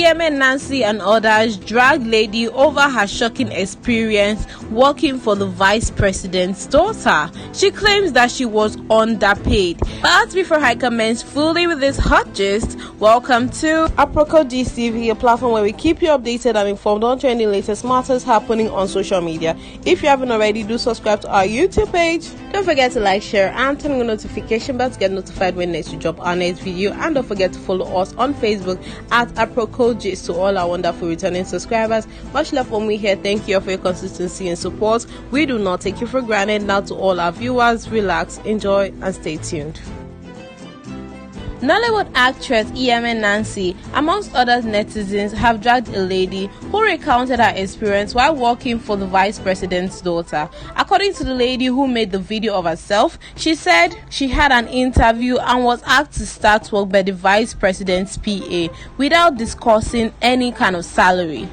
Iheme, Nancy and others dragged lady over her shocking experience working for the vice president's daughter. She claims that she was underpaid. But before I commence fully with this hot gist, welcome to Aproko GCV, a platform where we keep you updated and informed on trending latest matters happening on social media. If you haven't already, do subscribe to our YouTube page. Don't forget to like, share and turn on the notification bell to get notified when next we drop our next video. And don't forget to follow us on Facebook at Aproko GCV. To all our wonderful returning subscribers, much love from me here. Thank you for your consistency and support. We do not take you for granted. Now to all our viewers, relax, enjoy and stay tuned. Nollywood actress Iheme Nancy, amongst others netizens, have dragged a lady who recounted her experience while working for the vice president's daughter. According to the lady who made the video of herself, she said she had an interview and was asked to start work by the vice president's PA without discussing any kind of salary.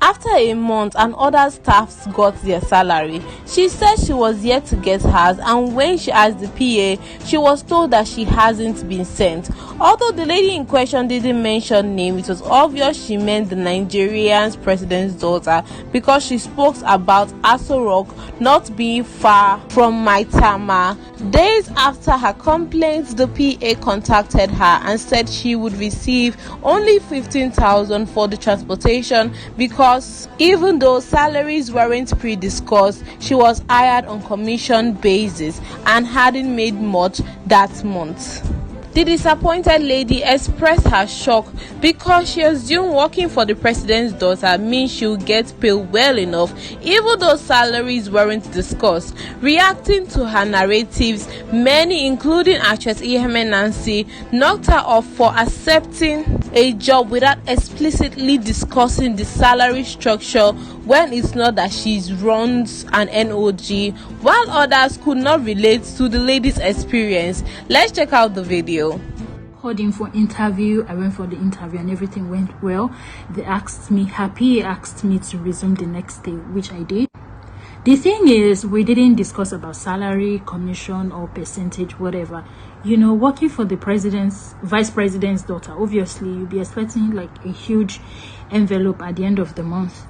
After a month and other staffs got their salary, she said she was yet to get hers, and when she asked the PA, she was told that she hasn't been sent. Although the lady in question didn't mention name, it was obvious she meant the Nigerian president's daughter because she spoke about Aso Rock not being far from Maitama. Days after her complaints, the PA contacted her and said she would receive only 15,000 for the transportation because even though salaries weren't pre-discussed, she was hired on commission basis and hadn't made much that month. The disappointed lady expressed her shock because she assumed working for the president's daughter means she would get paid well enough, even though salaries weren't discussed. Reacting to her narratives, many, including actress Iheme Nancy, knocked her off for accepting a job without explicitly discussing the salary structure when it's not that she runs an NOG, while others could not relate to the lady's experience. Let's check out the video. Called in for interview. I went for the interview and everything went well. They asked me to resume the next day, which I did. The thing is, we didn't discuss about salary, commission or percentage, whatever. You know, working for the vice president's daughter, obviously you'll be expecting like a huge envelope at the end of the month.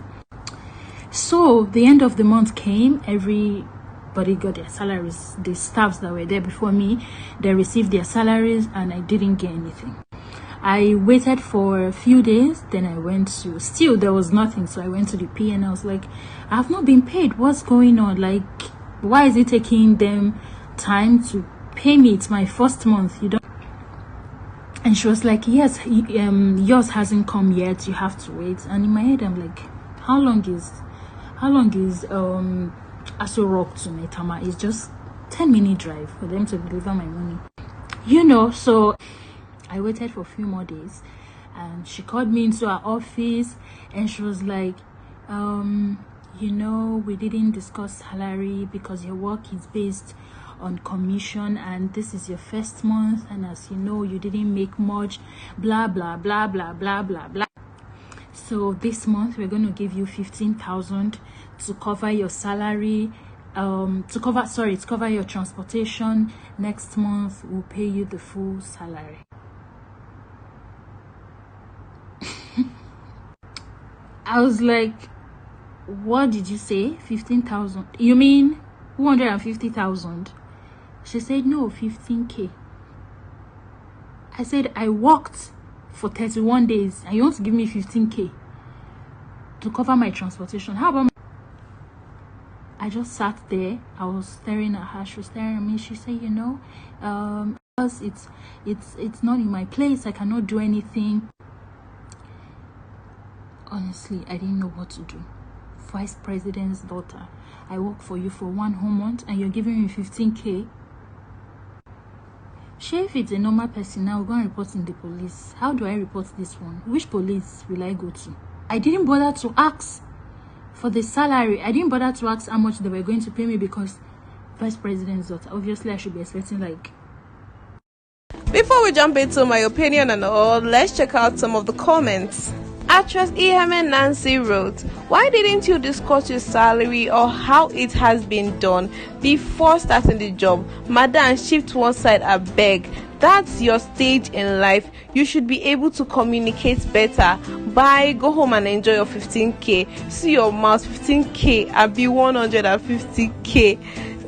So the end of the month came, everybody got their salaries. The staffs that were there before me, they received their salaries and I didn't get anything. I waited for a few days, then I went to, still there was nothing, so I went to the PA and I was like, I have not been paid, what's going on? Like, why is it taking them time to pay me? It's my first month, you don't. And she was like, yes, yours hasn't come yet, you have to wait. And in my head I'm like, how long is Aso Rock to Maitama? It's just 10-minute drive for them to deliver my money, you know. So I waited for a few more days and she called me into her office and she was like, you know, we didn't discuss salary because your work is based on commission and this is your first month, and as you know, you didn't make much, blah blah blah blah blah blah blah. So this month we're going to give you 15,000 to cover your salary, to cover your transportation. Next month we'll pay you the full salary. I was like, what did you say? 15,000? You mean 150,000? She said no, 15k. I said I worked for 31 days and you want to give me 15k to cover my transportation? How about I just sat there. I was staring at her, she was staring at me. She said, you know, because it's not in my place, I cannot do anything. Honestly, I didn't know what to do. Vice president's daughter, I work for you for 1 whole month and you're giving me 15k. Sure, if it's a normal person now, we're going to report in the police. How do I report this one? Which police will I go to? I didn't bother to ask for the salary. I didn't bother to ask how much they were going to pay me because vice president's daughter, obviously I should be expecting like. Before we jump into my opinion and all, let's check out some of the comments. Actress Iheme Nancy wrote, why didn't you discuss your salary or how it has been done before starting the job? Madam, shift one side, I beg. that's your stage in life, you should be able to communicate better. Bye, go home and enjoy your 15k. See your mouth, 15k and be 150k.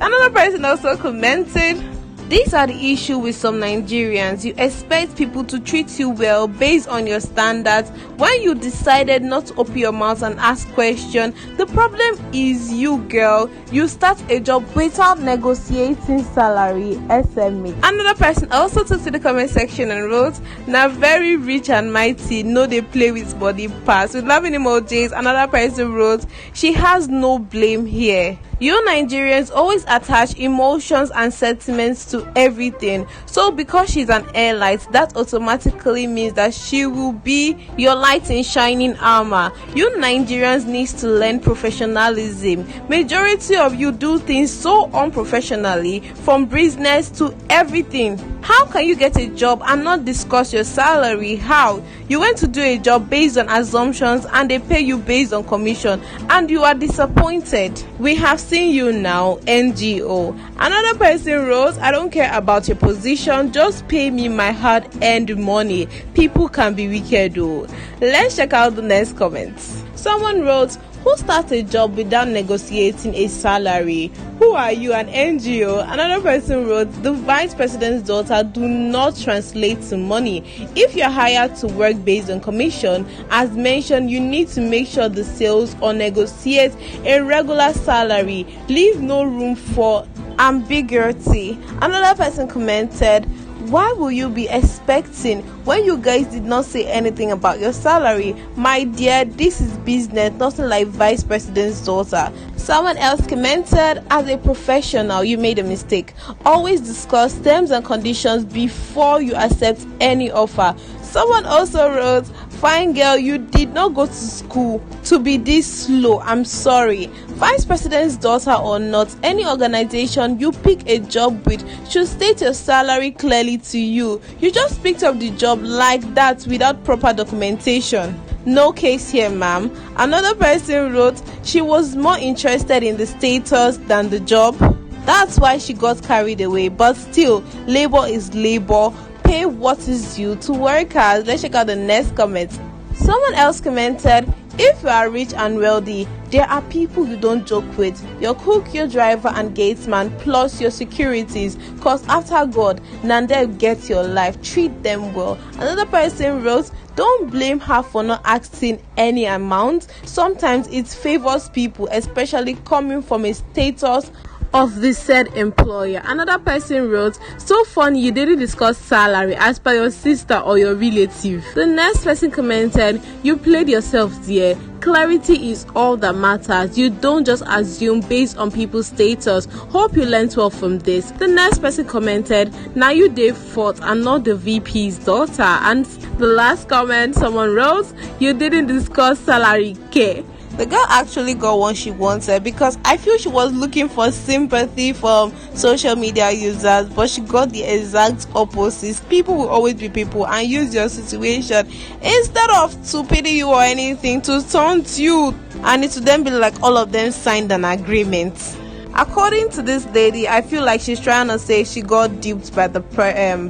Another person also commented, these are the issue with some Nigerians. You expect people to treat you well based on your standards. When you decided not to open your mouth and ask questions, the problem is you, girl. You start a job without negotiating salary. SME. Another person also took to the comment section and wrote, now very rich and mighty, no they play with body parts. With laughing emojis, another person wrote, she has no blame here. You Nigerians always attach emotions and sentiments to everything. So because she's an airlight, that automatically means that she will be your light in shining armor. You Nigerians need to learn professionalism. Majority of you do things so unprofessionally, from business to everything. How can you get a job and not discuss your salary? How? You went to do a job based on assumptions and they pay you based on commission and you are disappointed. We have seen you now, NGO. Another person wrote, I don't care about your position, just pay me my hard-earned money. People can be wicked though. Let's check out the next comments. Someone wrote, who starts a job without negotiating a salary? Who are you, an NGO? Another person wrote, the vice president's daughter do not translate to money. If you're hired to work based on commission, as mentioned, you need to make sure the sales or negotiate a regular salary. Leave no room for ambiguity. Another person commented, why will you be expecting when you guys did not say anything about your salary? My dear, this is business, nothing like vice president's daughter. Someone else commented, as a professional, you made a mistake. Always discuss terms and conditions before you accept any offer. Someone also wrote, fine girl, you did not go to school to be this slow. I'm sorry. Vice president's daughter or not, any organization you pick a job with should state your salary clearly to you. You just picked up the job like that without proper documentation. No case here, ma'am. Another person wrote, she was more interested in the status than the job. That's why she got carried away. But still, labor is labor. Pay what is due to workers. Let's check out the next comment. Someone else commented, if you are rich and wealthy, there are people you don't joke with. Your cook, your driver and gatesman, plus your securities. Cause after God, none get your life. Treat them well. Another person wrote, don't blame her for not asking any amount. Sometimes it favors people, especially coming from a status of the said employer. Another person wrote, so funny you didn't discuss salary as per your sister or your relative. The next person commented, you played yourself dear. Clarity is all that matters. You don't just assume based on people's status. Hope you learned well from this. The next person commented, now you did fault and not the VP's daughter. And the last comment, someone wrote, you didn't discuss salary K. The girl actually got what she wanted, because I feel she was looking for sympathy from social media users, but she got the exact opposite. People will always be people and use your situation instead of to pity you or anything, to taunt you, and it to then be like all of them signed an agreement. According to this lady, I feel like she's trying to say she got duped by the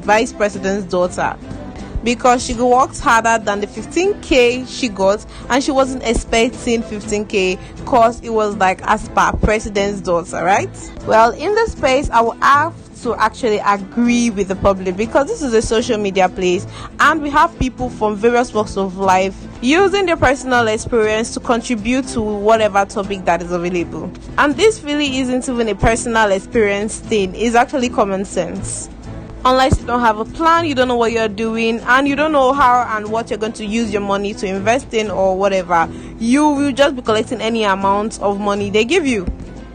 vice president's daughter, because she worked harder than the 15k she got, and she wasn't expecting 15k because it was like as per president's daughter, right? Well, in this space, I will have to actually agree with the public, because this is a social media place and we have people from various walks of life using their personal experience to contribute to whatever topic that is available. And this really isn't even a personal experience thing, it's actually common sense. Unless you don't have a plan, you don't know what you're doing, and you don't know how and what you're going to use your money to invest in or whatever, you will just be collecting any amount of money they give you.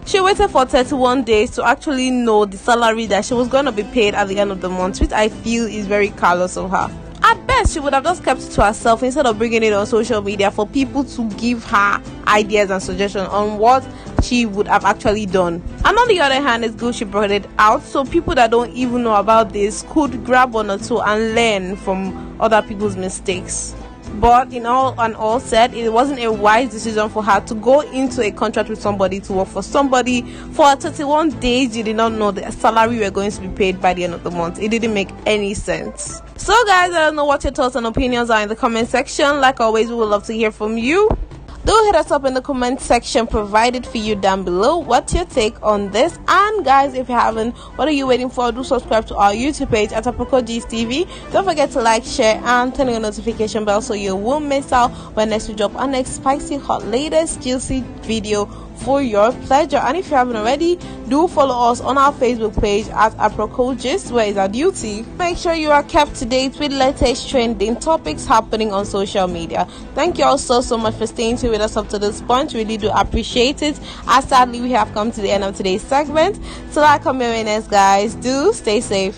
She waited for 31 days to actually know the salary that she was going to be paid at the end of the month, which I feel is very callous of her. At best, she would have just kept it to herself instead of bringing it on social media for people to give her ideas and suggestions on what she would have actually done. And on the other hand, it's good she brought it out so people that don't even know about this could grab one or two and learn from other people's mistakes. But in all said, it wasn't a wise decision for her to go into a contract with somebody to work for somebody for 31 days. You did not know the salary you were going to be paid by the end of the month. It didn't make any sense. So guys, I don't know what your thoughts and opinions are in the comment section. Like always, we would love to hear from you. Do hit us up in the comment section provided for you down below. What's your take on this? And guys, if you haven't, what are you waiting for? Do subscribe to our YouTube page at Aproko TV. Don't forget to like, share, and turn on your notification bell so you won't miss out when next we drop our next spicy, hot, latest, juicy video for your pleasure. And if you haven't already, do follow us on our Facebook page at Aproko, where is our duty. Make sure you are kept to date with latest trending topics happening on social media. Thank you all so much for staying tuned with us up to this point. Really do appreciate it. As sadly we have come to the end of today's segment. Till I come your way next, guys, do stay safe.